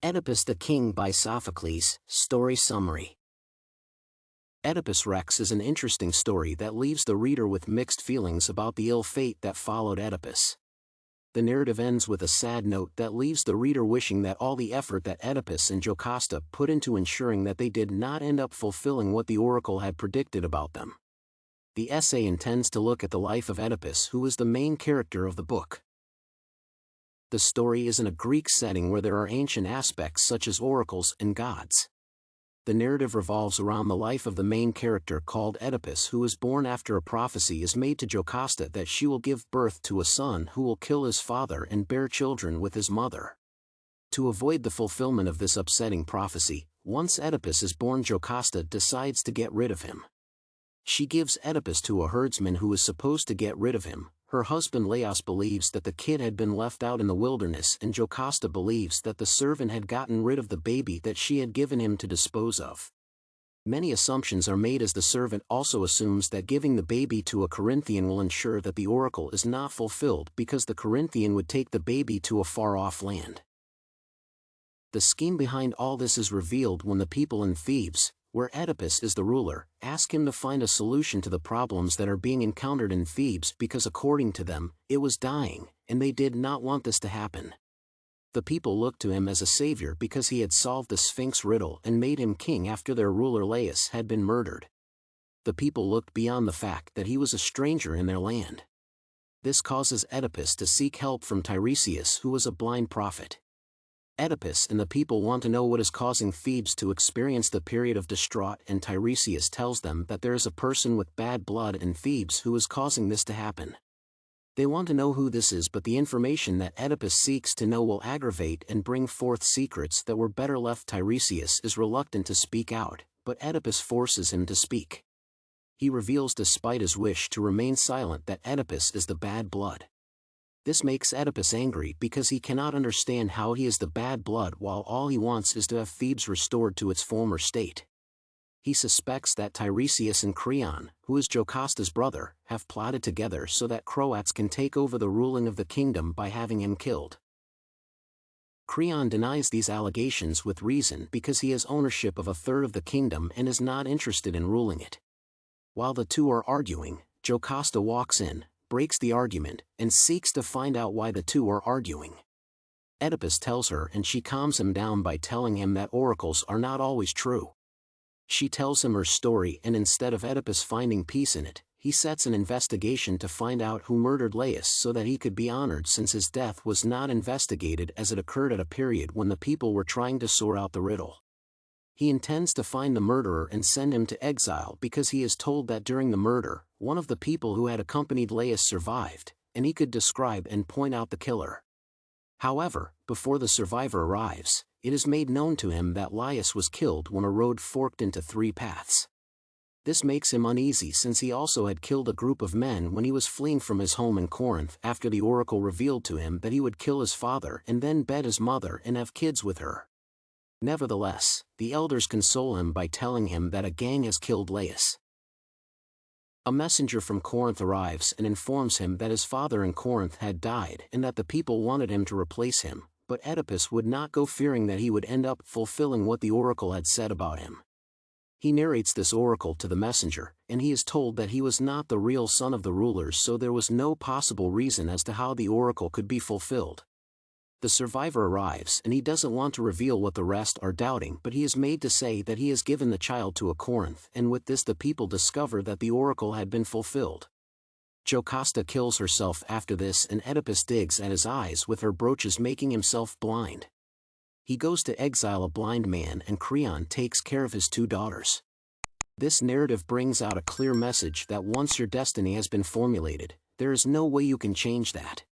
Oedipus the King by Sophocles. Story summary. Oedipus Rex is an interesting story that leaves the reader with mixed feelings about the ill fate that followed Oedipus. The narrative ends with a sad note that leaves the reader wishing that all the effort that Oedipus and Jocasta put into ensuring that they did not end up fulfilling what the oracle had predicted about them. The essay intends to look at the life of Oedipus, who is the main character of the book. The story is in a Greek setting where there are ancient aspects such as oracles and gods. The narrative revolves around the life of the main character called Oedipus, who is born after a prophecy is made to Jocasta that she will give birth to a son who will kill his father and bear children with his mother. To avoid the fulfillment of this upsetting prophecy, once Oedipus is born, Jocasta decides to get rid of him. She gives Oedipus to a herdsman who is supposed to get rid of him. Her husband Laios believes that the kid had been left out in the wilderness, and Jocasta believes that the servant had gotten rid of the baby that she had given him to dispose of. Many assumptions are made, as the servant also assumes that giving the baby to a Corinthian will ensure that the oracle is not fulfilled, because the Corinthian would take the baby to a far-off land. The scheme behind all this is revealed when the people in Thebes, where Oedipus is the ruler, ask him to find a solution to the problems that are being encountered in Thebes, because according to them, it was dying, and they did not want this to happen. The people looked to him as a savior because he had solved the Sphinx riddle and made him king after their ruler Laios had been murdered. The people looked beyond the fact that he was a stranger in their land. This causes Oedipus to seek help from Tiresias, who was a blind prophet. Oedipus and the people want to know what is causing Thebes to experience the period of distraught, and Tiresias tells them that there is a person with bad blood in Thebes who is causing this to happen. They want to know who this is, but the information that Oedipus seeks to know will aggravate and bring forth secrets that were better left. Tiresias is reluctant to speak out, but Oedipus forces him to speak. He reveals, despite his wish to remain silent, that Oedipus is the bad blood. This makes Oedipus angry because he cannot understand how he is the bad blood while all he wants is to have Thebes restored to its former state. He suspects that Tiresias and Creon, who is Jocasta's brother, have plotted together so that Croats can take over the ruling of the kingdom by having him killed. Creon denies these allegations with reason, because he has ownership of a third of the kingdom and is not interested in ruling it. While the two are arguing, Jocasta walks in, breaks the argument, and seeks to find out why the two are arguing. Oedipus tells her, and she calms him down by telling him that oracles are not always true. She tells him her story, and instead of Oedipus finding peace in it, he sets an investigation to find out who murdered Laios so that he could be honored, since his death was not investigated as it occurred at a period when the people were trying to sort out the riddle. He intends to find the murderer and send him to exile, because he is told that during the murder, one of the people who had accompanied Laios survived, and he could describe and point out the killer. However, before the survivor arrives, it is made known to him that Laios was killed when a road forked into three paths. This makes him uneasy, since he also had killed a group of men when he was fleeing from his home in Corinth after the oracle revealed to him that he would kill his father and then bed his mother and have kids with her. Nevertheless, the elders console him by telling him that a gang has killed Laios. A messenger from Corinth arrives and informs him that his father in Corinth had died and that the people wanted him to replace him, but Oedipus would not go, fearing that he would end up fulfilling what the oracle had said about him. He narrates this oracle to the messenger, and he is told that he was not the real son of the rulers, so there was no possible reason as to how the oracle could be fulfilled. The survivor arrives, and he doesn't want to reveal what the rest are doubting, but he is made to say that he has given the child to a Corinth, and with this the people discover that the oracle had been fulfilled. Jocasta kills herself after this, and Oedipus digs at his eyes with her brooches, making himself blind. He goes to exile a blind man, and Creon takes care of his two daughters. This narrative brings out a clear message that once your destiny has been formulated, there is no way you can change that.